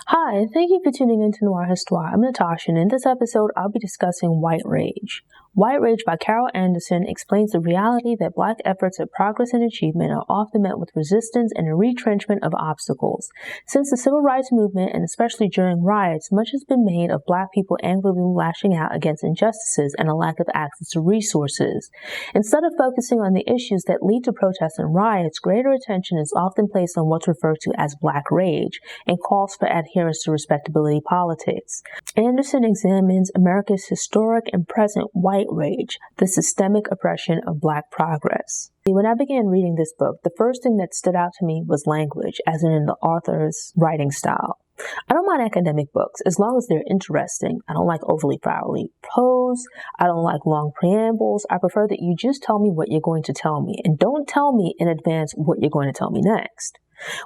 Hi, and thank you for tuning into Noire Histoire. I'm Natasha, and in this episode, I'll be discussing White Rage. White Rage by Carol Anderson explains the reality that Black efforts at progress and achievement are often met with resistance and a retrenchment of obstacles. Since the Civil Rights Movement, and especially during riots, much has been made of Black people angrily lashing out against injustices and a lack of access to resources. Instead of focusing on the issues that lead to protests and riots, greater attention is often placed on what's referred to as Black Rage and calls for adherence to respectability politics. Anderson examines America's historic and present white rage, the systemic oppression of Black progress. When I began reading this book, the first thing that stood out to me was language, as in the author's writing style. I don't mind academic books as long as they're interesting. I don't like overly flowery prose. I don't like long preambles. I prefer that you just tell me what you're going to tell me and don't tell me in advance what you're going to tell me next.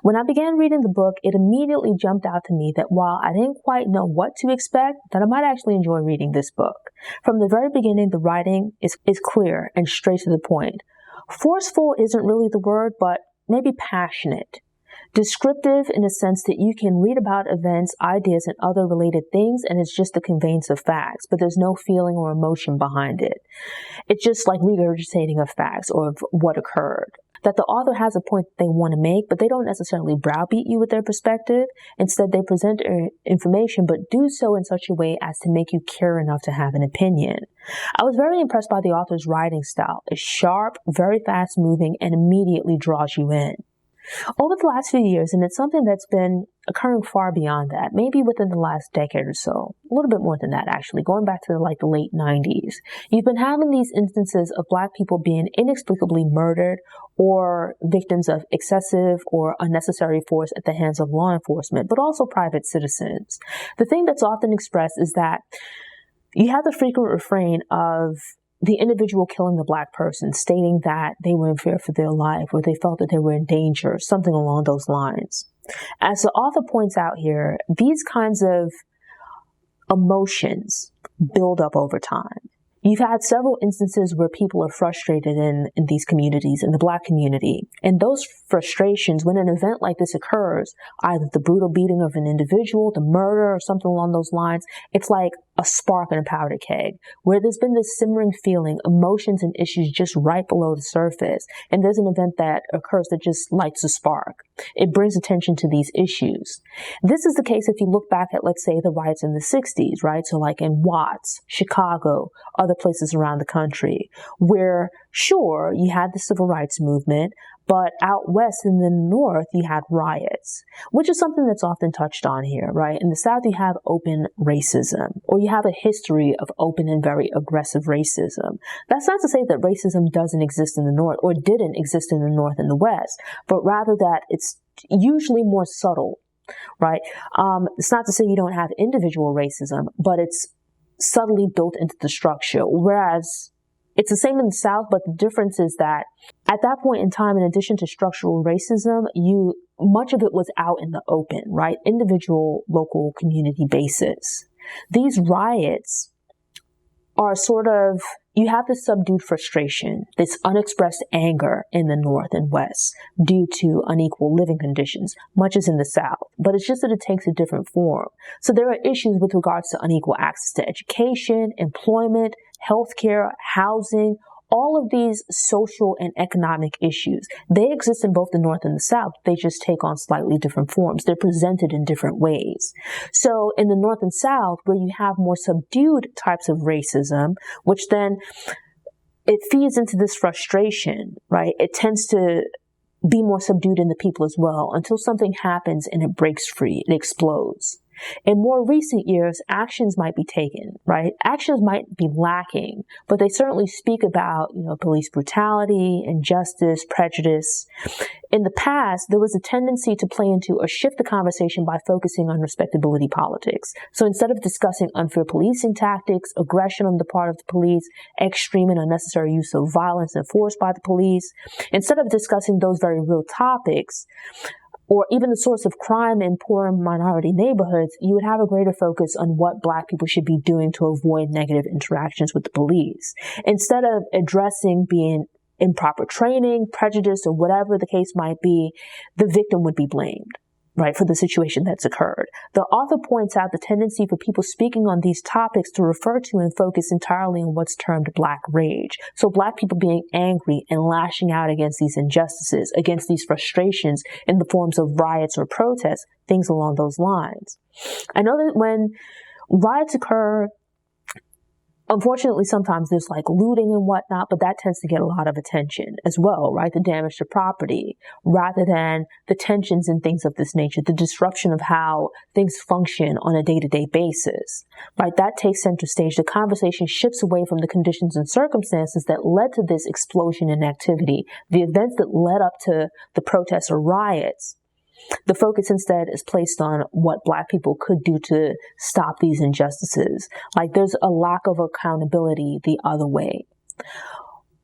When I began reading the book, it immediately jumped out to me that while I didn't quite know what to expect, that I might actually enjoy reading this book. From the very beginning, the writing is clear and straight to the point. Forceful isn't really the word, but maybe passionate. Descriptive in the sense that you can read about events, ideas, and other related things, and it's just a conveyance of facts, but there's no feeling or emotion behind it. It's just like regurgitating of facts or of what occurred. That the author has a point that they want to make, but they don't necessarily browbeat you with their perspective. Instead, they present information, but do so in such a way as to make you care enough to have an opinion. I was very impressed by the author's writing style. It's sharp, very fast moving, and immediately draws you in. Over the last few years, and it's something that's been occurring far beyond that, maybe within the last decade or so, a little bit more than that actually, going back to the late 90s, you've been having these instances of Black people being inexplicably murdered or victims of excessive or unnecessary force at the hands of law enforcement, but also private citizens. The thing that's often expressed is that you have the frequent refrain of the individual killing the Black person, stating that they were in fear for their life or they felt that they were in danger, something along those lines. As the author points out here, these kinds of emotions build up over time. You've had several instances where people are frustrated in these communities, in the Black community. And those frustrations, when an event like this occurs, either the brutal beating of an individual, the murder, or something along those lines, it's like a spark in a powder keg, where there's been this simmering feeling, emotions and issues just right below the surface. And there's an event that occurs that just lights a spark. It brings attention to these issues. This is the case if you look back at, let's say, the riots in the 60s, right? So like in Watts, Chicago, other places around the country, where, sure, you had the civil rights movement, but out west in the north, you had riots, which is something that's often touched on here, right? In the South, you have open racism, or you have a history of open and very aggressive racism. That's not to say that racism doesn't exist in the North or didn't exist in the North and the West, but rather that it's usually more subtle, right? It's not to say you don't have individual racism, but it's subtly built into the structure, whereas it's the same in the South, but the difference is that at that point in time, in addition to structural racism, much of it was out in the open, right? Individual, local, community basis. These riots are sort of, you have this subdued frustration, this unexpressed anger in the North and West due to unequal living conditions, much as in the South. But it's just that it takes a different form. So there are issues with regards to unequal access to education, employment, healthcare, housing, all of these social and economic issues. They exist in both the North and the South. They just take on slightly different forms. They're presented in different ways. So in the North and South, where you have more subdued types of racism, which then it feeds into this frustration, right? It tends to be more subdued in the people as well until something happens and it breaks free. It explodes. In more recent years, actions might be taken, right? Actions might be lacking, but they certainly speak about, police brutality, injustice, prejudice. In the past, there was a tendency to play into or shift the conversation by focusing on respectability politics. So instead of discussing unfair policing tactics, aggression on the part of the police, extreme and unnecessary use of violence and force by the police, instead of discussing those very real topics, or even the source of crime in poor and minority neighborhoods, you would have a greater focus on what Black people should be doing to avoid negative interactions with the police. Instead of addressing being improper training, prejudice, or whatever the case might be, the victim would be blamed. right, for the situation that's occurred. The author points out the tendency for people speaking on these topics to refer to and focus entirely on what's termed Black rage. So Black people being angry and lashing out against these injustices, against these frustrations in the forms of riots or protests, things along those lines. I know that when riots occur, unfortunately, sometimes there's like looting and whatnot, but that tends to get a lot of attention as well, right? The damage to property, rather than the tensions and things of this nature, the disruption of how things function on a day-to-day basis, right? That takes center stage. The conversation shifts away from the conditions and circumstances that led to this explosion in activity, the events that led up to the protests or riots. The focus instead is placed on what Black people could do to stop these injustices. Like there's a lack of accountability the other way.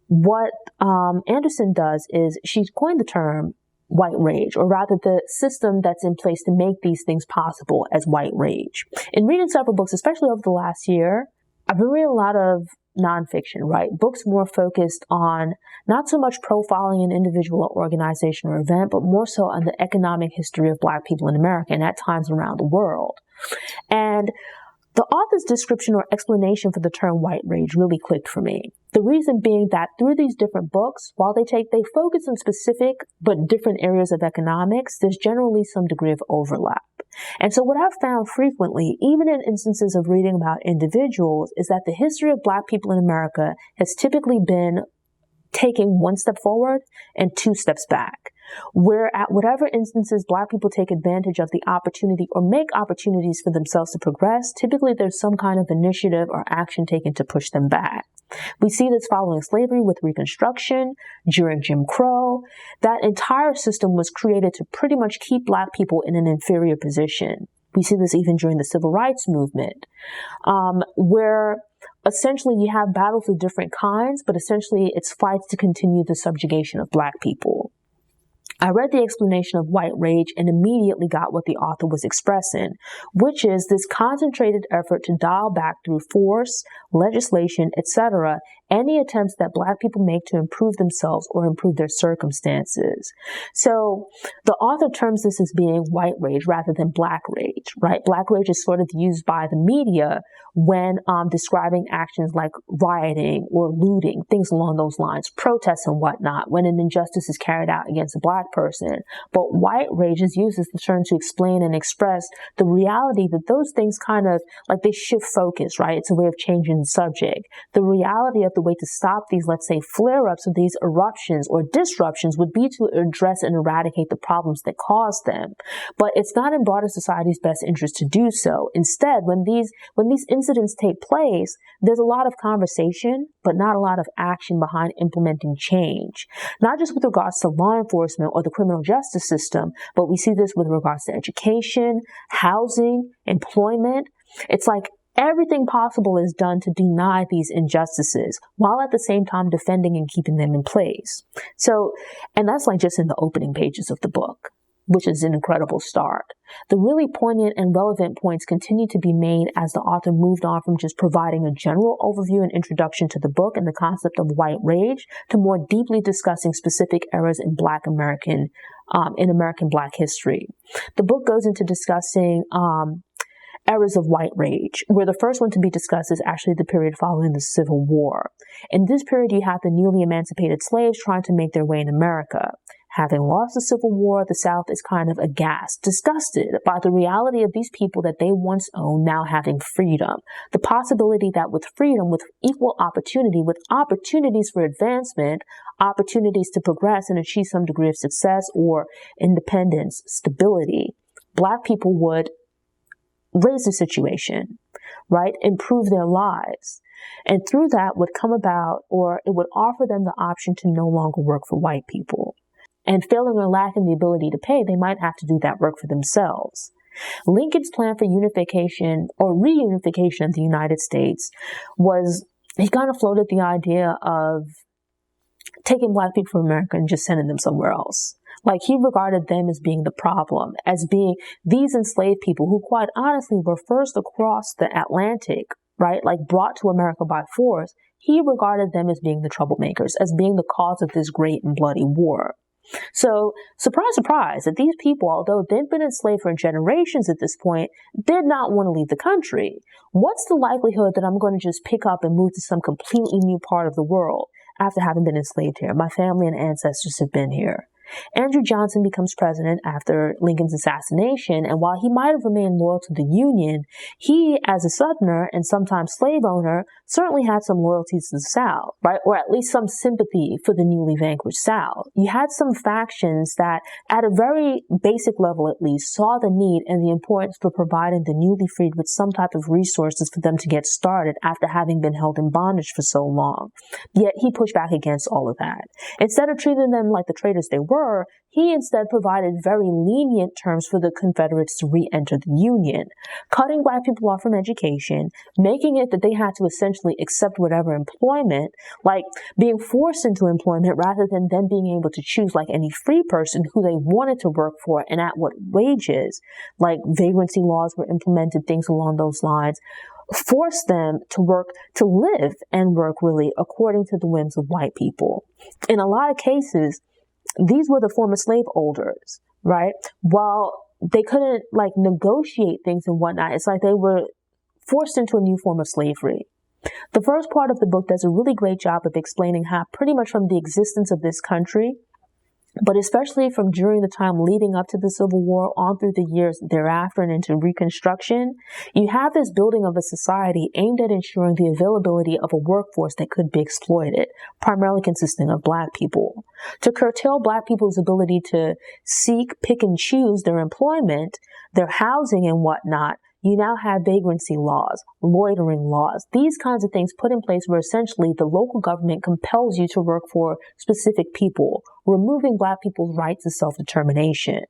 What Anderson does is she's coined the term white rage, or rather the system that's in place to make these things possible as white rage. In reading several books, especially over the last year, I've been reading a lot of nonfiction, right? Books more focused on not so much profiling an individual or organization or event, but more so on the economic history of Black people in America and at times around the world. And the author's description or explanation for the term white rage really clicked for me. The reason being that through these different books, while they focus on specific but different areas of economics, there's generally some degree of overlap. And so what I've found frequently, even in instances of reading about individuals, is that the history of Black people in America has typically been taking one step forward and two steps back. Where at whatever instances Black people take advantage of the opportunity or make opportunities for themselves to progress, typically there's some kind of initiative or action taken to push them back. We see this following slavery with Reconstruction, during Jim Crow. That entire system was created to pretty much keep Black people in an inferior position. We see this even during the Civil Rights Movement, where essentially you have battles of different kinds, but essentially it's fights to continue the subjugation of Black people. I read the explanation of white rage and immediately got what the author was expressing, which is this concentrated effort to dial back through force, legislation, etc., any attempts that Black people make to improve themselves or improve their circumstances. So the author terms this as being white rage rather than Black rage, right? Black rage is sort of used by the media when describing actions like rioting or looting, things along those lines, protests and whatnot, when an injustice is carried out against a Black person. But white rage is used as the term to explain and express the reality that those things kind of, like they shift focus, right? It's a way of changing the subject. The reality of the way to stop these, let's say, flare-ups of these eruptions or disruptions would be to address and eradicate the problems that cause them. But it's not in broader society's best interest to do so. Instead, when these incidents take place, there's a lot of conversation, but not a lot of action behind implementing change. Not just with regards to law enforcement or the criminal justice system, but we see this with regards to education, housing, employment. It's like everything possible is done to deny these injustices while at the same time defending and keeping them in place. So, and that's like just in the opening pages of the book, which is an incredible start. The really poignant and relevant points continue to be made as the author moved on from just providing a general overview and introduction to the book and the concept of white rage to more deeply discussing specific eras in American Black history. The book goes into discussing eras of white rage, where the first one to be discussed is actually the period following the Civil War. In this period, you have the newly emancipated slaves trying to make their way in America. Having lost the Civil War, the South is kind of aghast, disgusted by the reality of these people that they once owned now having freedom. The possibility that with freedom, with equal opportunity, with opportunities for advancement, opportunities to progress and achieve some degree of success or independence, stability, Black people would raise the situation, right? Improve their lives. And through that would come about, or it would offer them the option to no longer work for white people. And failing or lacking the ability to pay, they might have to do that work for themselves. Lincoln's plan for unification or reunification of the United States was, he kind of floated the idea of taking Black people from America and just sending them somewhere else. Like he regarded them as being the problem, as being these enslaved people who quite honestly were first across the Atlantic, right? Like brought to America by force. He regarded them as being the troublemakers, as being the cause of this great and bloody war. So, surprise, surprise, that these people, although they'd been enslaved for generations at this point, did not want to leave the country. What's the likelihood that I'm going to just pick up and move to some completely new part of the world after having been enslaved here? My family and ancestors have been here. Andrew Johnson becomes president after Lincoln's assassination, and while he might have remained loyal to the Union, he, as a Southerner and sometimes slave owner, certainly had some loyalties to the South, right? Or at least some sympathy for the newly vanquished South. You had some factions that, at a very basic level at least, saw the need and the importance for providing the newly freed with some type of resources for them to get started after having been held in bondage for so long. Yet he pushed back against all of that. Instead of treating them like the traitors they were, he instead provided very lenient terms for the Confederates to re-enter the Union, cutting Black people off from education, making it that they had to essentially accept whatever employment, like being forced into employment rather than them being able to choose like any free person who they wanted to work for and at what wages. Like vagrancy laws were implemented, things along those lines. Force them to work, to live and work really according to the whims of white people. In a lot of cases, these were the former slave owners, right? While they couldn't like negotiate things and whatnot, it's like they were forced into a new form of slavery. The first part of the book does a really great job of explaining how pretty much from the existence of this country, but especially from during the time leading up to the Civil War on through the years thereafter and into Reconstruction, you have this building of a society aimed at ensuring the availability of a workforce that could be exploited, primarily consisting of Black people. To curtail Black people's ability to seek, pick, and choose their employment, their housing, and whatnot, you now have vagrancy laws, loitering laws, these kinds of things put in place where essentially the local government compels you to work for specific people, removing Black people's right to self-determination.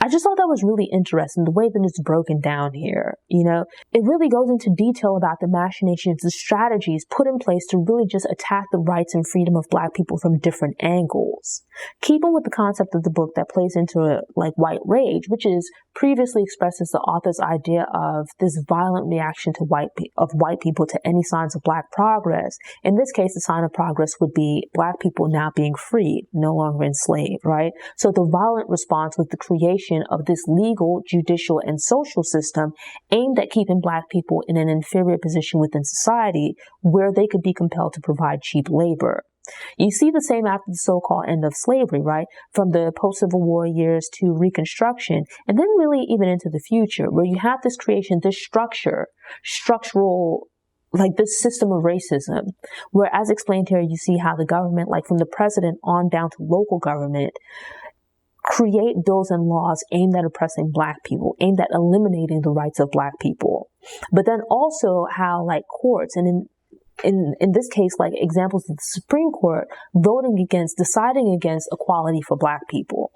I just thought that was really interesting, the way that it's broken down here. You know, it really goes into detail about the machinations, the strategies put in place to really just attack the rights and freedom of Black people from different angles. Keeping with the concept of the book that plays into it, like white rage, which is previously expressed as the author's idea of this violent reaction to white people to any signs of Black progress. In this case, the sign of progress would be Black people now being freed, no longer enslaved, right? So the violent response was the creation of this legal, judicial, and social system aimed at keeping Black people in an inferior position within society where they could be compelled to provide cheap labor. You see the same after the so-called end of slavery, right? From the post-Civil War years to Reconstruction, and then really even into the future, where you have this creation, this structural, like this system of racism, where as explained here, you see how the government, like from the president on down to local government, create bills and laws aimed at oppressing Black people, aimed at eliminating the rights of Black people. But then also how like courts, and in this case, like examples of the Supreme Court deciding against equality for Black people.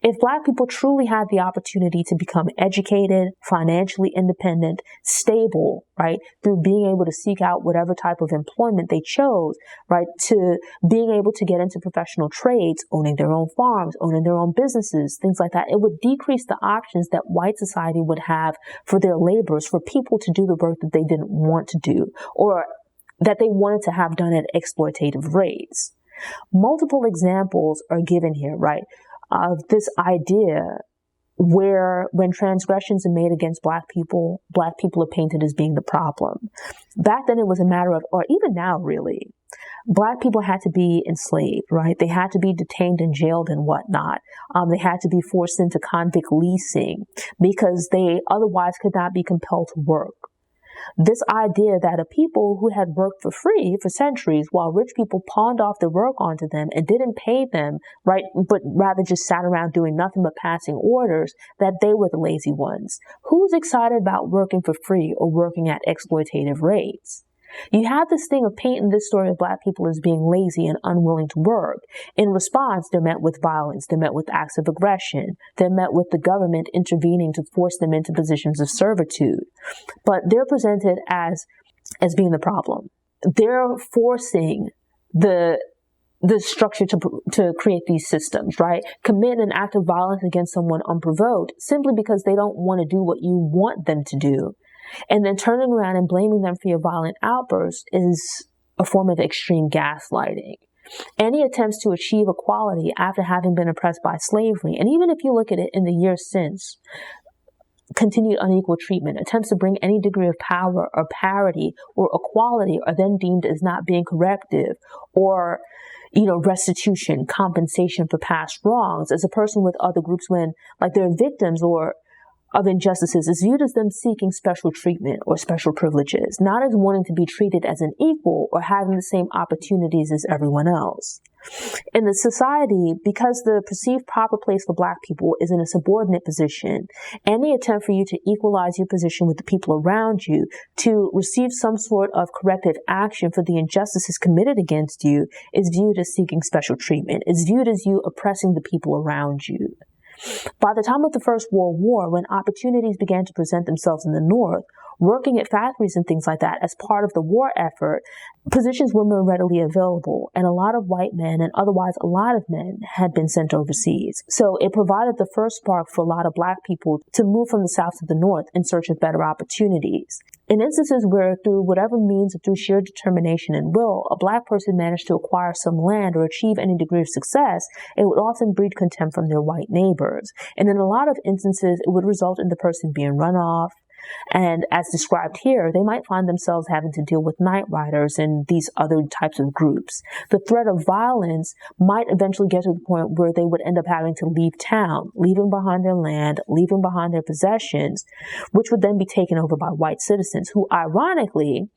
If Black people truly had the opportunity to become educated, financially independent, stable, right, through being able to seek out whatever type of employment they chose, right, to being able to get into professional trades, owning their own farms, owning their own businesses, things like that, it would decrease the options that white society would have for their laborers, for people to do the work that they didn't want to do, or that they wanted to have done at exploitative rates. Multiple examples are given here, right, of this idea where when transgressions are made against Black people are painted as being the problem. Back then it was a matter of, or even now really, Black people had to be enslaved, right? They had to be detained and jailed and whatnot. They had to be forced into convict leasing because they otherwise could not be compelled to work. This idea that a people who had worked for free for centuries while rich people pawned off their work onto them and didn't pay them, right, but rather just sat around doing nothing but passing orders, that they were the lazy ones. Who's excited about working for free or working at exploitative rates? You have this thing of painting this story of Black people as being lazy and unwilling to work. In response, they're met with violence. They're met with acts of aggression. They're met with the government intervening to force them into positions of servitude. But they're presented as being the problem. They're forcing the structure to create these systems, right? Commit an act of violence against someone unprovoked simply because they don't want to do what you want them to do. And then turning around and blaming them for your violent outbursts is a form of extreme gaslighting. Any attempts to achieve equality after having been oppressed by slavery, and even if you look at it in the years since, continued unequal treatment, attempts to bring any degree of power or parity or equality are then deemed as not being corrective or, restitution, compensation for past wrongs, as a person with other groups when, like, they're victims or of injustices is viewed as them seeking special treatment or special privileges, not as wanting to be treated as an equal or having the same opportunities as everyone else. In the society, because the perceived proper place for Black people is in a subordinate position, any attempt for you to equalize your position with the people around you, to receive some sort of corrective action for the injustices committed against you, is viewed as seeking special treatment, is viewed as you oppressing the people around you. By the time of the First World War, when opportunities began to present themselves in the North, working at factories and things like that as part of the war effort, positions were more readily available, and a lot of white men and otherwise a lot of men had been sent overseas. So it provided the first spark for a lot of Black people to move from the South to the North in search of better opportunities. In instances where, through whatever means or through sheer determination and will, a Black person managed to acquire some land or achieve any degree of success, it would often breed contempt from their white neighbors. And in a lot of instances, it would result in the person being run off. And as described here, they might find themselves having to deal with night riders and these other types of groups. The threat of violence might eventually get to the point where they would end up having to leave town, leaving behind their land, leaving behind their possessions, which would then be taken over by white citizens who, ironically,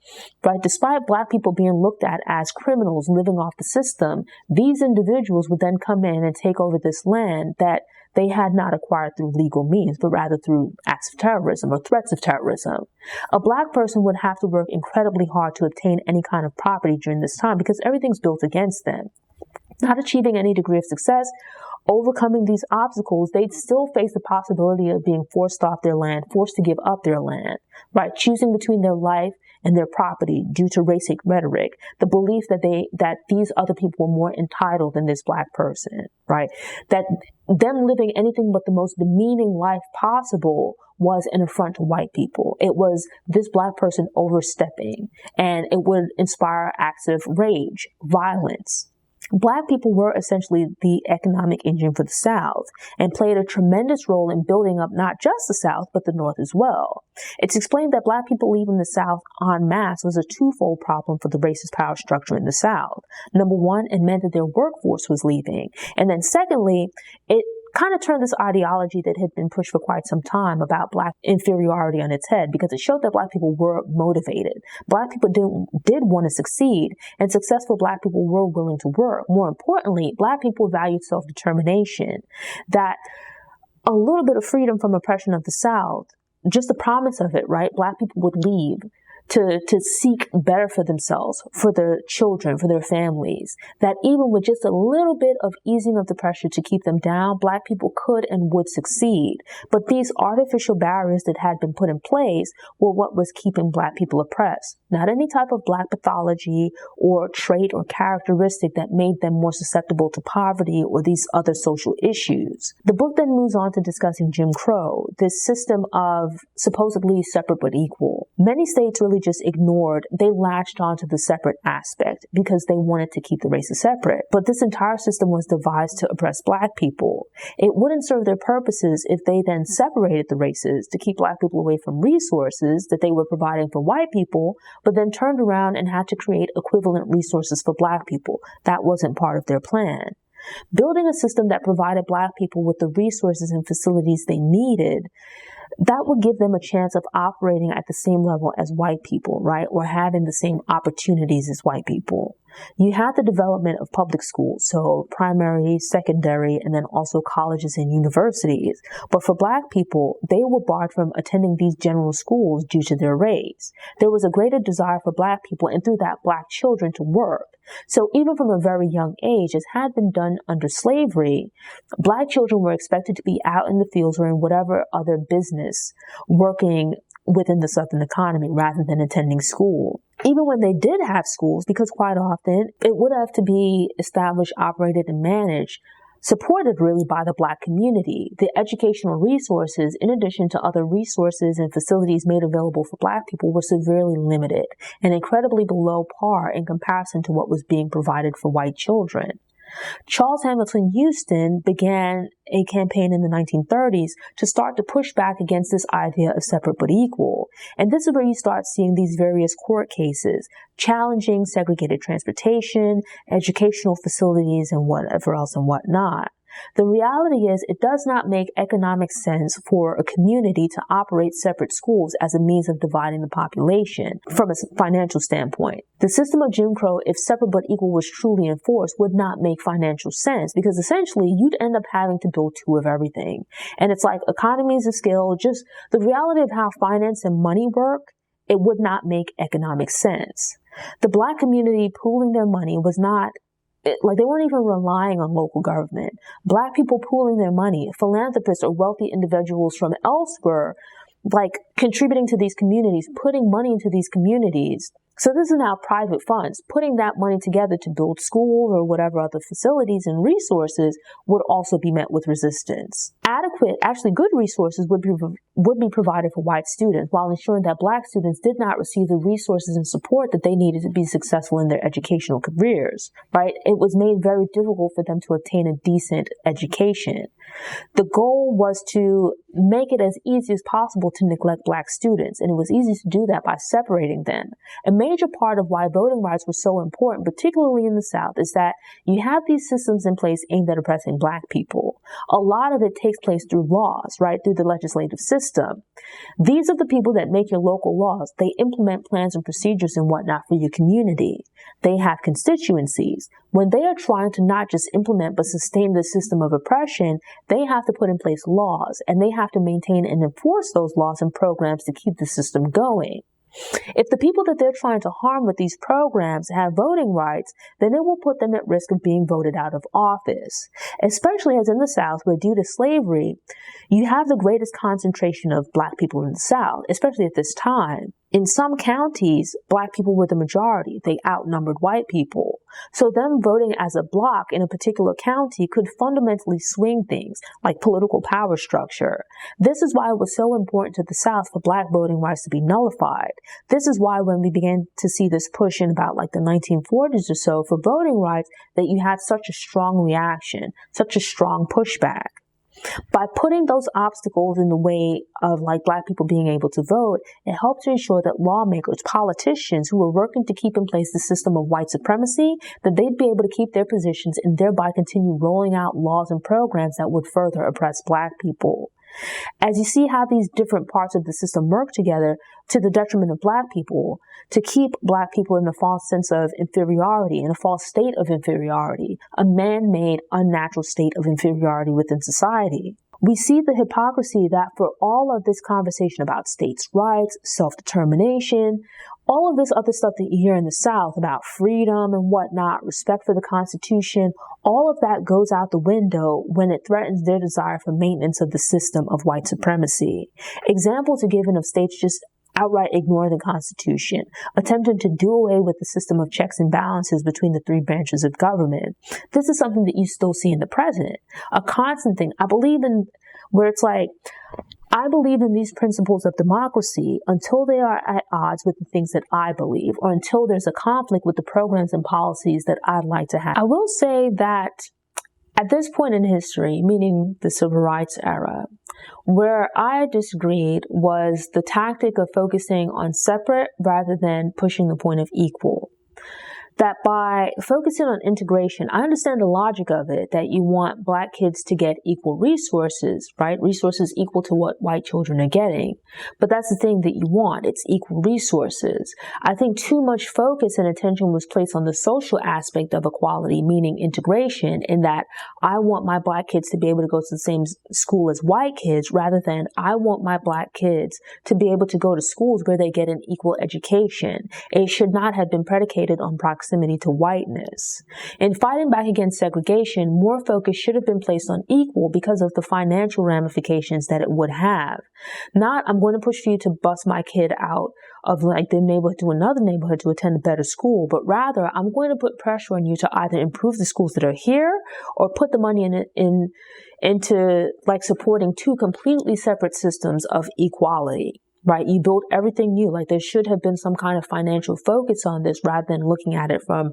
right, despite Black people being looked at as criminals living off the system, these individuals would then come in and take over this land that they had not acquired through legal means, but rather through acts of terrorism or threats of terrorism. A Black person would have to work incredibly hard to obtain any kind of property during this time because everything's built against them. Not achieving any degree of success, overcoming these obstacles, they'd still face the possibility of being forced off their land, forced to give up their land, right? Choosing between their life and their property due to racist rhetoric, the belief that these other people were more entitled than this Black person, right? That them living anything but the most demeaning life possible was an affront to white people. It was this Black person overstepping, and it would inspire acts of rage, violence. Black people were essentially the economic engine for the South and played a tremendous role in building up not just the South, but the North as well. It's explained that Black people leaving the South en masse was a twofold problem for the racist power structure in the South. Number one, it meant that their workforce was leaving. And then secondly, it kind of turned this ideology that had been pushed for quite some time about Black inferiority on its head, because it showed that Black people were motivated. Black people did want to succeed, and successful Black people were willing to work. More importantly, Black people valued self-determination, that a little bit of freedom from oppression of the South, just the promise of it, right? Black people would leave to seek better for themselves, for their children, for their families, that even with just a little bit of easing of the pressure to keep them down, Black people could and would succeed. But these artificial barriers that had been put in place were what was keeping Black people oppressed, not any type of Black pathology or trait or characteristic that made them more susceptible to poverty or these other social issues. The book then moves on to discussing Jim Crow, this system of supposedly separate but equal. Many states really just ignored, they latched onto the separate aspect because they wanted to keep the races separate. But this entire system was devised to oppress Black people. It wouldn't serve their purposes if they then separated the races to keep Black people away from resources that they were providing for white people, but then turned around and had to create equivalent resources for Black people. That wasn't part of their plan. Building a system that provided Black people with the resources and facilities they needed, that would give them a chance of operating at the same level as white people, right? Or having the same opportunities as white people. You had the development of public schools, so primary, secondary, and then also colleges and universities. But for Black people, they were barred from attending these general schools due to their race. There was a greater desire for Black people and through that Black children to work. So even from a very young age, as had been done under slavery, Black children were expected to be out in the fields or in whatever other business working within the Southern economy rather than attending school. Even when they did have schools, because quite often it would have to be established, operated, and managed supported really by the Black community. The educational resources, in addition to other resources and facilities made available for Black people, were severely limited and incredibly below par in comparison to what was being provided for white children. Charles Hamilton Houston began a campaign in the 1930s to start to push back against this idea of separate but equal. And this is where you start seeing these various court cases challenging segregated transportation, educational facilities, and whatever else and whatnot. The reality is it does not make economic sense for a community to operate separate schools as a means of dividing the population from a financial standpoint. The system of Jim Crow, if separate but equal was truly enforced, would not make financial sense because essentially you'd end up having to build two of everything. And it's like economies of scale, just the reality of how finance and money work, it would not make economic sense. The Black community pooling their money was not like they weren't even relying on local government. Black people pooling their money, philanthropists or wealthy individuals from elsewhere, like contributing to these communities, putting money into these communities. So this is now private funds. Putting that money together to build schools or whatever other facilities and resources would also be met with resistance. Adequate, actually good resources would be provided for white students while ensuring that Black students did not receive the resources and support that they needed to be successful in their educational careers, right? It was made very difficult for them to obtain a decent education. The goal was to make it as easy as possible to neglect Black students, and it was easy to do that by separating them. A major part of why voting rights were so important, particularly in the South, is that you have these systems in place aimed at oppressing Black people. A lot of it takes place through laws, right, through the legislative system. These are the people that make your local laws. They implement plans and procedures and whatnot for your community. They have constituencies. When they are trying to not just implement but sustain the system of oppression, they have to put in place laws, and they have to maintain and enforce those laws and programs to keep the system going. If the people that they're trying to harm with these programs have voting rights, then it will put them at risk of being voted out of office, especially as in the South, where due to slavery, you have the greatest concentration of Black people in the South, especially at this time. In some counties, Black people were the majority. They outnumbered white people. So them voting as a bloc in a particular county could fundamentally swing things like political power structure. This is why it was so important to the South for Black voting rights to be nullified. This is why when we began to see this push in about like the 1940s or so for voting rights, that you had such a strong reaction, such a strong pushback. By putting those obstacles in the way of like Black people being able to vote, it helped to ensure that lawmakers, politicians who were working to keep in place the system of white supremacy, that they'd be able to keep their positions and thereby continue rolling out laws and programs that would further oppress Black people. As you see how these different parts of the system work together to the detriment of Black people, to keep Black people in a false sense of inferiority, in a false state of inferiority, a man-made, unnatural state of inferiority within society. We see the hypocrisy that for all of this conversation about states' rights, self-determination, all of this other stuff that you hear in the South about freedom and whatnot, respect for the Constitution, all of that goes out the window when it threatens their desire for maintenance of the system of white supremacy. Examples are given of states just outright ignoring the Constitution, attempting to do away with the system of checks and balances between the three branches of government. This is something that you still see in the present. A constant thing. I believe in where it's like, I believe in these principles of democracy until they are at odds with the things that I believe, or until there's a conflict with the programs and policies that I'd like to have. I will say that at this point in history, meaning the civil rights era, where I disagreed was the tactic of focusing on separate rather than pushing the point of equal. That by focusing on integration, I understand the logic of it, that you want Black kids to get equal resources, right? Resources equal to what white children are getting. But that's the thing that you want. It's equal resources. I think too much focus and attention was placed on the social aspect of equality, meaning integration, in that I want my Black kids to be able to go to the same school as white kids, rather than I want my Black kids to be able to go to schools where they get an equal education. It should not have been predicated on proximity proximity to whiteness. In fighting back against segregation, more focus should have been placed on equal because of the financial ramifications that it would have. Not, I'm going to push for you to bust my kid out of like the neighborhood to another neighborhood to attend a better school, but rather I'm going to put pressure on you to either improve the schools that are here or put the money into like supporting two completely separate systems of equality. Right? You build everything new. Like there should have been some kind of financial focus on this rather than looking at it from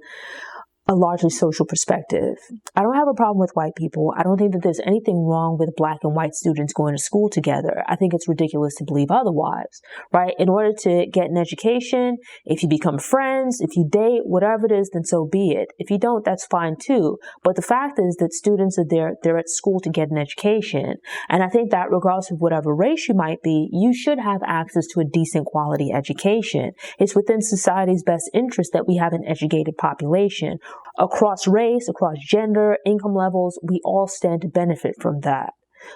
a largely social perspective. I don't have a problem with white people. I don't think that there's anything wrong with black and white students going to school together. I think it's ridiculous to believe otherwise, right? In order to get an education, if you become friends, if you date, whatever it is, then so be it. If you don't, that's fine too. But the fact is that students are there, they're at school to get an education. And I think that regardless of whatever race you might be, you should have access to a decent quality education. It's within society's best interest that we have an educated population. Across race, across gender, income levels, we all stand to benefit from that.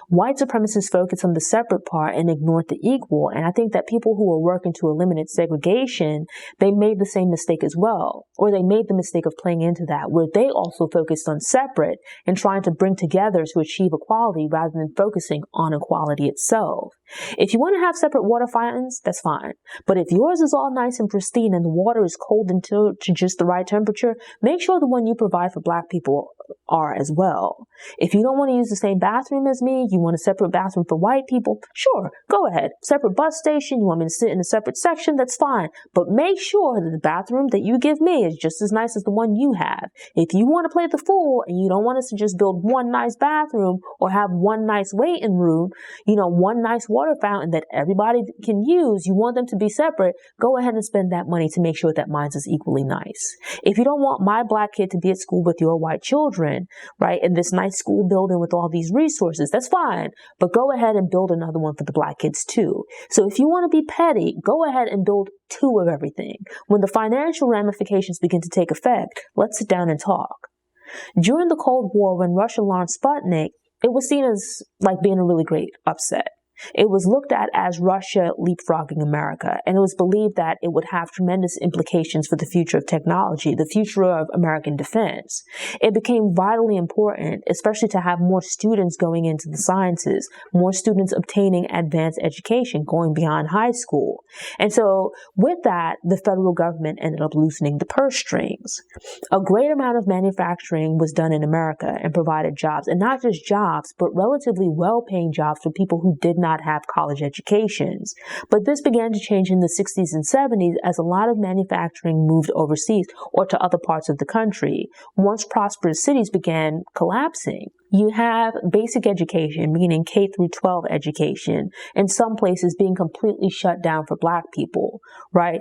White supremacists focus on the separate part and ignored the equal. And I think that people who are working to eliminate segregation, they made the same mistake as well. Or they made the mistake of playing into that, where they also focused on separate and trying to bring together to achieve equality rather than focusing on equality itself. If you want to have separate water fountains, that's fine. But if yours is all nice and pristine and the water is cold until to just the right temperature, make sure the one you provide for black people are as well. If you don't want to use the same bathroom as me, you want a separate bathroom for white people, sure, go ahead. Separate bus station, you want me to sit in a separate section, that's fine. But make sure that the bathroom that you give me is just as nice as the one you have. If you want to play the fool and you don't want us to just build one nice bathroom or have one nice waiting room, one nice water fountain that everybody can use, you want them to be separate, go ahead and spend that money to make sure that mine is equally nice. If you don't want my black kid to be at school with your white children, right, in this nice school building with all these resources, that's fine, but go ahead and build another one for the black kids too. So if you want to be petty, go ahead and build two of everything. When the financial ramifications begin to take effect, let's sit down and talk. During the Cold War, when Russia launched Sputnik, it was seen as like being a really great upset. It was looked at as Russia leapfrogging America, and it was believed that it would have tremendous implications for the future of technology, the future of American defense. It became vitally important, especially to have more students going into the sciences, more students obtaining advanced education, going beyond high school. And so with that, the federal government ended up loosening the purse strings. A great amount of manufacturing was done in America and provided jobs, and not just jobs, but relatively well-paying jobs for people who did not have college educations. But this began to change in the 60s and 70s as a lot of manufacturing moved overseas or to other parts of the country. Once prosperous cities began collapsing, you have basic education, meaning K through 12 education, in some places being completely shut down for black people, right?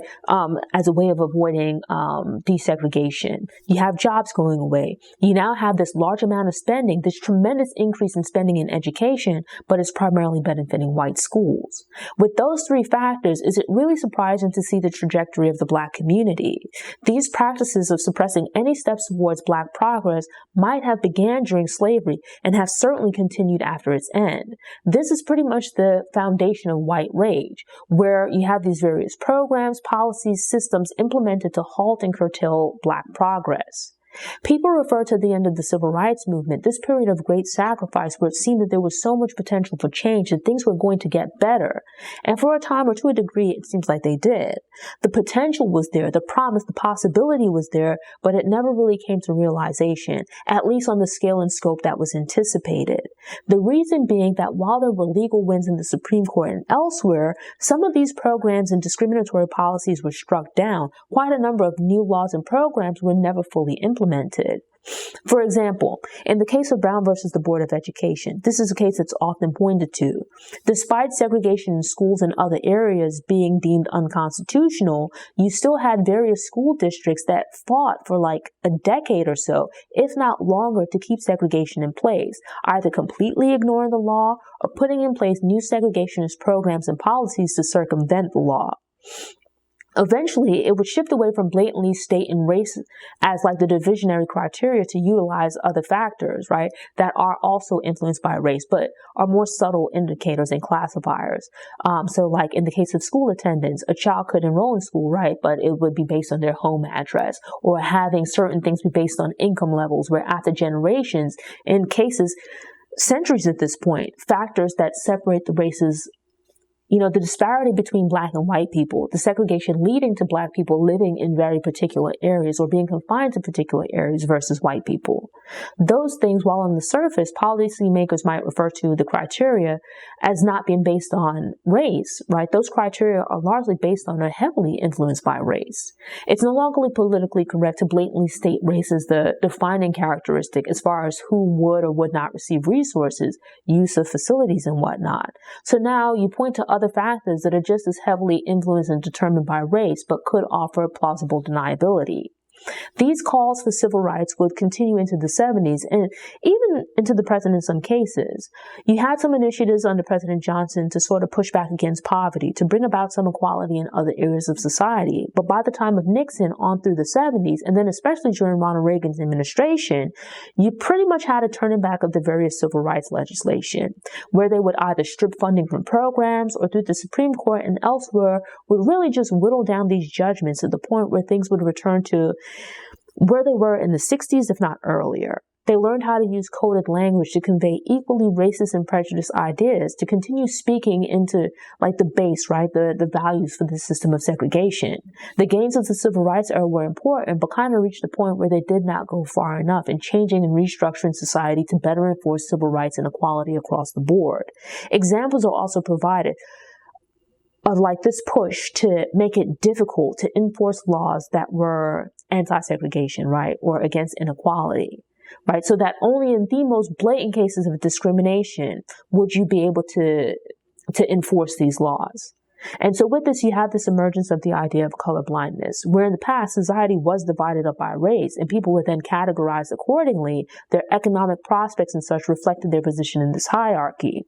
As a way of avoiding desegregation. You have jobs going away. You now have this large amount of spending, this tremendous increase in spending in education, but it's primarily benefiting white schools. With those three factors, is it really surprising to see the trajectory of the black community? These practices of suppressing any steps towards black progress might have began during slavery and have certainly continued after its end. This is pretty much the foundation of white rage, where you have these various programs, policies, systems implemented to halt and curtail black progress. People refer to the end of the civil rights movement, this period of great sacrifice where it seemed that there was so much potential for change and things were going to get better. And for a time or to a degree, it seems like they did. The potential was there, the promise, the possibility was there, but it never really came to realization, at least on the scale and scope that was anticipated. The reason being that while there were legal wins in the Supreme Court and elsewhere, some of these programs and discriminatory policies were struck down. Quite a number of new laws and programs were never fully implemented. For example, in the case of Brown versus the Board of Education, this is a case that's often pointed to. Despite segregation in schools and other areas being deemed unconstitutional, you still had various school districts that fought for like a decade or so, if not longer, to keep segregation in place, either completely ignoring the law or putting in place new segregationist programs and policies to circumvent the law. Eventually, it would shift away from blatantly state and race as like the divisionary criteria to utilize other factors, right, that are also influenced by race, but are more subtle indicators and classifiers. So like in the case of school attendance, a child could enroll in school, right, but it would be based on their home address, or having certain things be based on income levels, where after generations, in cases, centuries at this point, factors that separate the races, the disparity between black and white people, the segregation leading to black people living in very particular areas or being confined to particular areas versus white people. Those things, while on the surface, policymakers might refer to the criteria as not being based on race, right? Those criteria are largely based on or heavily influenced by race. It's no longer politically correct to blatantly state race as the defining characteristic as far as who would or would not receive resources, use of facilities, and whatnot. So now you point to other factors that are just as heavily influenced and determined by race, but could offer plausible deniability. These calls for civil rights would continue into the 70s and even into the present in some cases. You had some initiatives under President Johnson to sort of push back against poverty, to bring about some equality in other areas of society. But by the time of Nixon on through the 70s, and then especially during Ronald Reagan's administration, you pretty much had a turning back of the various civil rights legislation, where they would either strip funding from programs or through the Supreme Court and elsewhere would really just whittle down these judgments to the point where things would return to where they were in the 60s, if not earlier. They learned how to use coded language to convey equally racist and prejudiced ideas, to continue speaking into like the base, right, the values for the system of segregation. The gains of the civil rights era were important, but kind of reached a point where they did not go far enough in changing and restructuring society to better enforce civil rights and equality across the board. Examples are also provided of like this push to make it difficult to enforce laws that were anti-segregation, right, or against inequality, right? So that only in the most blatant cases of discrimination would you be able to enforce these laws. And so with this, you have this emergence of the idea of colorblindness, where in the past, society was divided up by race, and people were then categorized accordingly. Their economic prospects and such reflected their position in this hierarchy.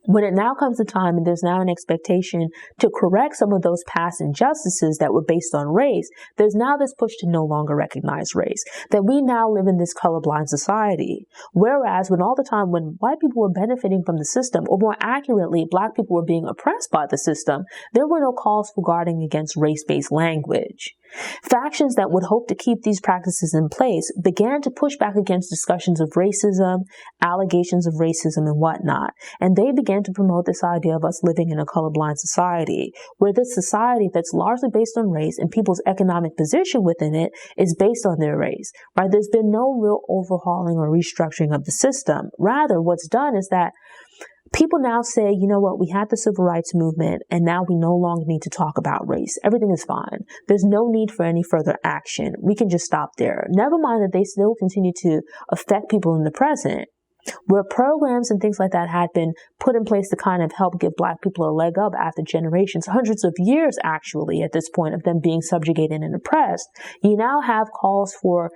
When it now comes to time and there's now an expectation to correct some of those past injustices that were based on race, there's now this push to no longer recognize race, that we now live in this colorblind society. Whereas when all the time when white people were benefiting from the system, or more accurately, black people were being oppressed by the system, there were no calls for guarding against race-based language. Factions that would hope to keep these practices in place began to push back against discussions of racism, allegations of racism, and whatnot. And they began to promote this idea of us living in a colorblind society, where this society that's largely based on race and people's economic position within it is based on their race, right? There's been no real overhauling or restructuring of the system. Rather, what's done is that people now say, you know what, we had the civil rights movement and now we no longer need to talk about race. Everything is fine. There's no need for any further action. We can just stop there. Never mind that they still continue to affect people in the present, where programs and things like that had been put in place to kind of help give black people a leg up after generations, hundreds of years actually, at this point of them being subjugated and oppressed. You now have calls for,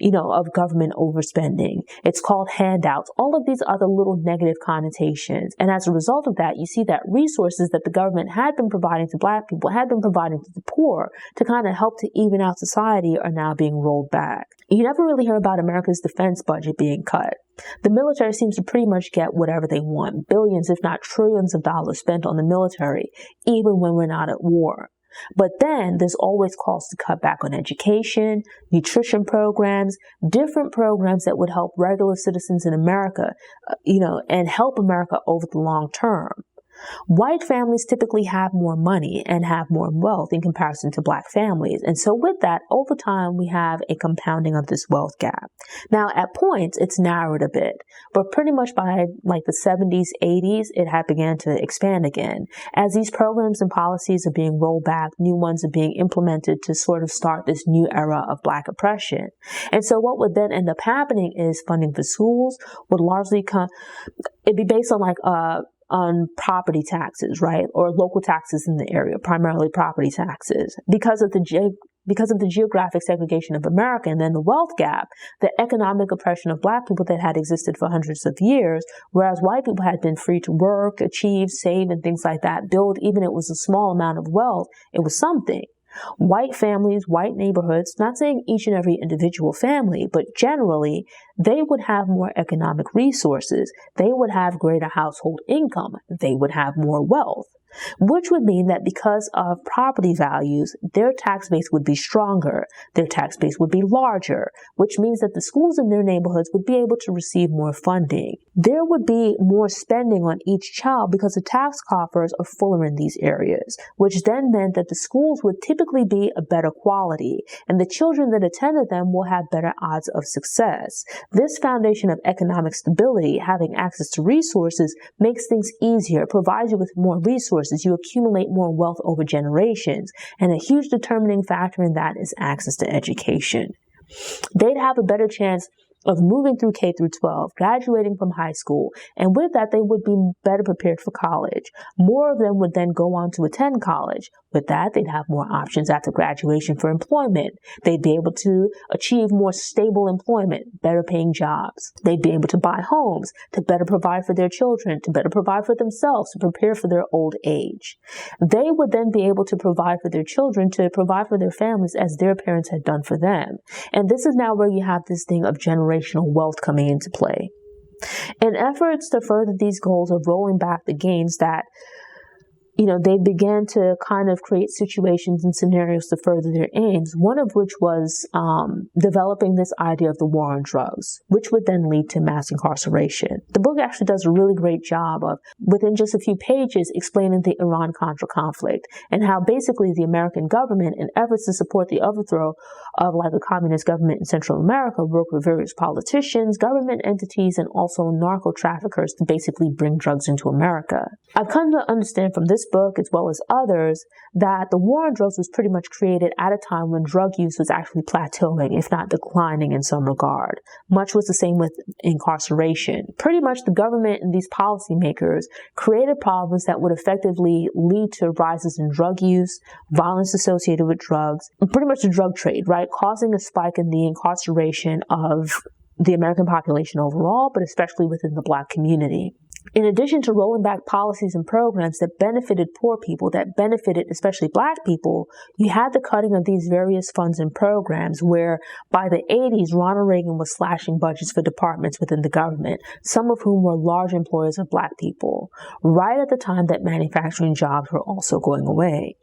of government overspending. It's called handouts, all of these other little negative connotations. And as a result of that, you see that resources that the government had been providing to black people, had been providing to the poor to kind of help to even out society, are now being rolled back. You never really hear about America's defense budget being cut. The military seems to pretty much get whatever they want, billions, if not trillions of dollars spent on the military, even when we're not at war. But then there's always calls to cut back on education, nutrition programs, different programs that would help regular citizens in America, and help America over the long term. White families typically have more money and have more wealth in comparison to black families. And so with that, over time, we have a compounding of this wealth gap. Now, at points, it's narrowed a bit, but pretty much by like the 70s, 80s, it had began to expand again. As these programs and policies are being rolled back, new ones are being implemented to sort of start this new era of black oppression. And so what would then end up happening is funding for schools would largely it'd be based on property taxes, right? Or local taxes in the area, primarily property taxes. Because of the geographic segregation of America and then the wealth gap, the economic oppression of black people that had existed for hundreds of years, whereas white people had been free to work, achieve, save, and things like that, build, even if it was a small amount of wealth, it was something. White families, white neighborhoods, not saying each and every individual family, but generally, they would have more economic resources. They would have greater household income. They would have more wealth, which would mean that because of property values, their tax base would be stronger. Their tax base would be larger, which means that the schools in their neighborhoods would be able to receive more funding. There would be more spending on each child because the tax coffers are fuller in these areas, which then meant that the schools would typically be a better quality, and the children that attended them will have better odds of success. This foundation of economic stability, having access to resources, makes things easier, provides you with more resources. You accumulate more wealth over generations, and a huge determining factor in that is access to education. They'd have a better chance of moving through K through 12, graduating from high school, and with that, they would be better prepared for college. More of them would then go on to attend college. With that, they'd have more options after graduation for employment. They'd be able to achieve more stable employment, better paying jobs. They'd be able to buy homes, to better provide for their children, to better provide for themselves, to prepare for their old age. They would then be able to provide for their children, to provide for their families as their parents had done for them. And this is now where you have this thing of generational wealth coming into play. In efforts to further these goals of rolling back the gains that they began to kind of create situations and scenarios to further their aims, one of which was developing this idea of the war on drugs, which would then lead to mass incarceration. The book actually does a really great job of, within just a few pages, explaining the Iran-Contra conflict and how basically the American government, in efforts to support the overthrow of like a communist government in Central America, worked with various politicians, government entities, and also narco traffickers to basically bring drugs into America. I've come to understand from this book, as well as others, that the war on drugs was pretty much created at a time when drug use was actually plateauing, if not declining in some regard. Much was the same with incarceration. Pretty much the government and these policymakers created problems that would effectively lead to rises in drug use, violence associated with drugs, and pretty much the drug trade, right? Causing a spike in the incarceration of the American population overall, but especially within the Black community. In addition to rolling back policies and programs that benefited poor people, that benefited especially Black people, you had the cutting of these various funds and programs where by the 80s, Ronald Reagan was slashing budgets for departments within the government, some of whom were large employers of Black people, right at the time that manufacturing jobs were also going away.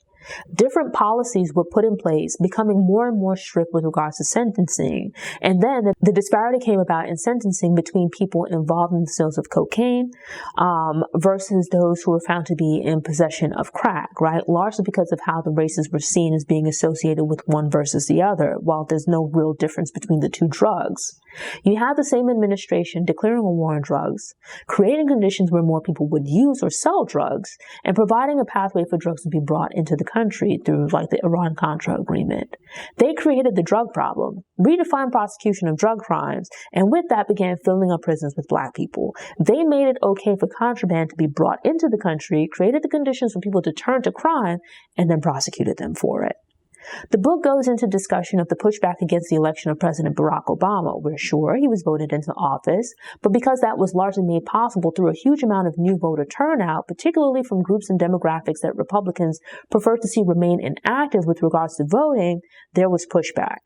Different policies were put in place, becoming more and more strict with regards to sentencing. And then the disparity came about in sentencing between people involved in the sales of cocaine versus those who were found to be in possession of crack, right? Largely because of how the races were seen as being associated with one versus the other, while there's no real difference between the two drugs. You have the same administration declaring a war on drugs, creating conditions where more people would use or sell drugs, and providing a pathway for drugs to be brought into the country through like the Iran-Contra agreement. They created the drug problem, redefined prosecution of drug crimes, and with that began filling up prisons with Black people. They made it okay for contraband to be brought into the country, created the conditions for people to turn to crime, and then prosecuted them for it. The book goes into discussion of the pushback against the election of President Barack Obama. We're sure he was voted into office, but because that was largely made possible through a huge amount of new voter turnout, particularly from groups and demographics that Republicans prefer to see remain inactive with regards to voting, there was pushback.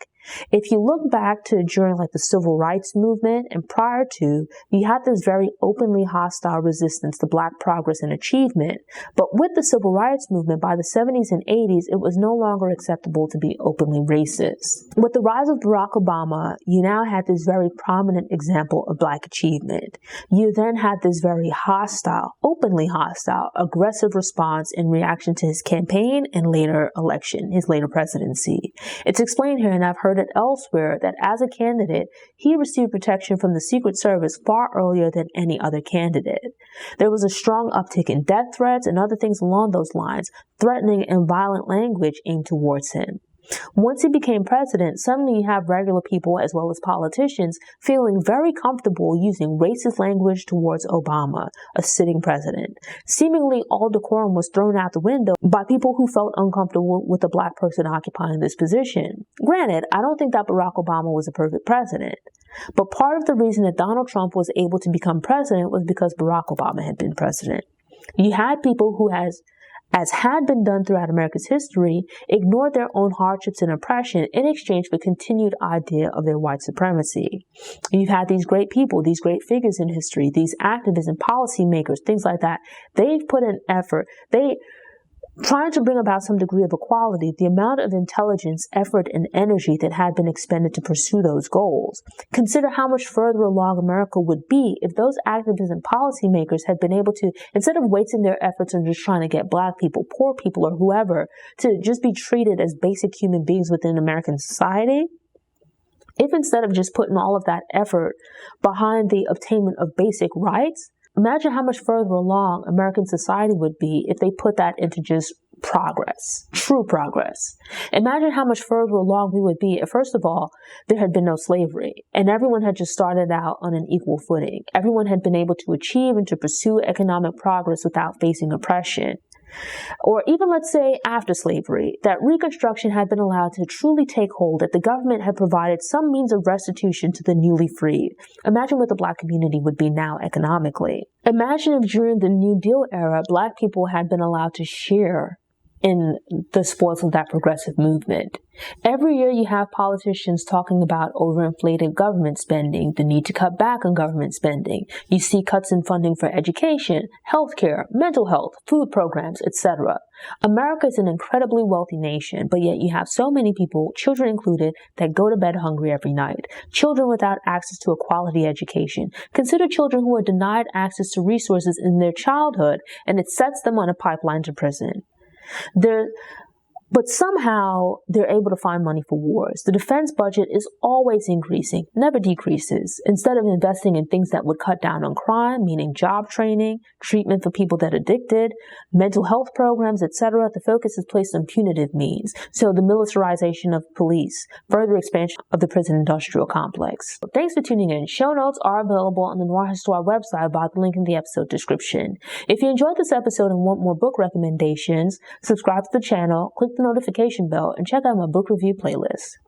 If you look back to during like the civil rights movement and prior to, you had this very openly hostile resistance to Black progress and achievement. But with the civil rights movement, by the 70s and 80s, it was no longer acceptable to be openly racist. With the rise of Barack Obama, you now had this very prominent example of Black achievement. You then had this very hostile, openly hostile, aggressive response in reaction to his campaign and later election, his later presidency. It's explained here, and I've heard it elsewhere, that as a candidate, he received protection from the Secret Service far earlier than any other candidate. There was a strong uptick in death threats and other things along those lines, threatening and violent language aimed towards him. Once he became president, suddenly you have regular people as well as politicians feeling very comfortable using racist language towards Obama, a sitting president. Seemingly all decorum was thrown out the window by people who felt uncomfortable with a Black person occupying this position. Granted, I don't think that Barack Obama was a perfect president. But part of the reason that Donald Trump was able to become president was because Barack Obama had been president. You had people who as had been done throughout America's history, ignored their own hardships and oppression in exchange for continued idea of their white supremacy. And you've had these great people, these great figures in history, these activists and policymakers, things like that. They've put in effort. Trying to bring about some degree of equality, the amount of intelligence, effort, and energy that had been expended to pursue those goals. Consider how much further along America would be if those activists and policymakers had been able to, instead of wasting their efforts on just trying to get black people, poor people, or whoever, to just be treated as basic human beings within American society, if instead of just putting all of that effort behind the obtainment of basic rights, imagine how much further along American society would be if they put that into just progress, true progress. Imagine how much further along we would be if, first of all, there had been no slavery and everyone had just started out on an equal footing. Everyone had been able to achieve and to pursue economic progress without facing oppression. Or even, let's say, after slavery, that Reconstruction had been allowed to truly take hold, that the government had provided some means of restitution to the newly freed. Imagine what the black community would be now economically. Imagine if during the New Deal era, black people had been allowed to share in the spoils of that progressive movement. Every year you have politicians talking about overinflated government spending, the need to cut back on government spending. You see cuts in funding for education, healthcare, mental health, food programs, etc. America is an incredibly wealthy nation, but yet you have so many people, children included, that go to bed hungry every night. Children without access to a quality education. Consider children who are denied access to resources in their childhood, and it sets them on a pipeline to prison. But somehow they're able to find money for wars. The defense budget is always increasing, never decreases. Instead of investing in things that would cut down on crime, meaning job training, treatment for people that are addicted, mental health programs, etc., the focus is placed on punitive means. So the militarization of police, further expansion of the prison industrial complex. Thanks for tuning in. Show notes are available on the Noire Histoire website by the link in the episode description. If you enjoyed this episode and want more book recommendations, subscribe to the channel, click the notification bell, and check out my book review playlist.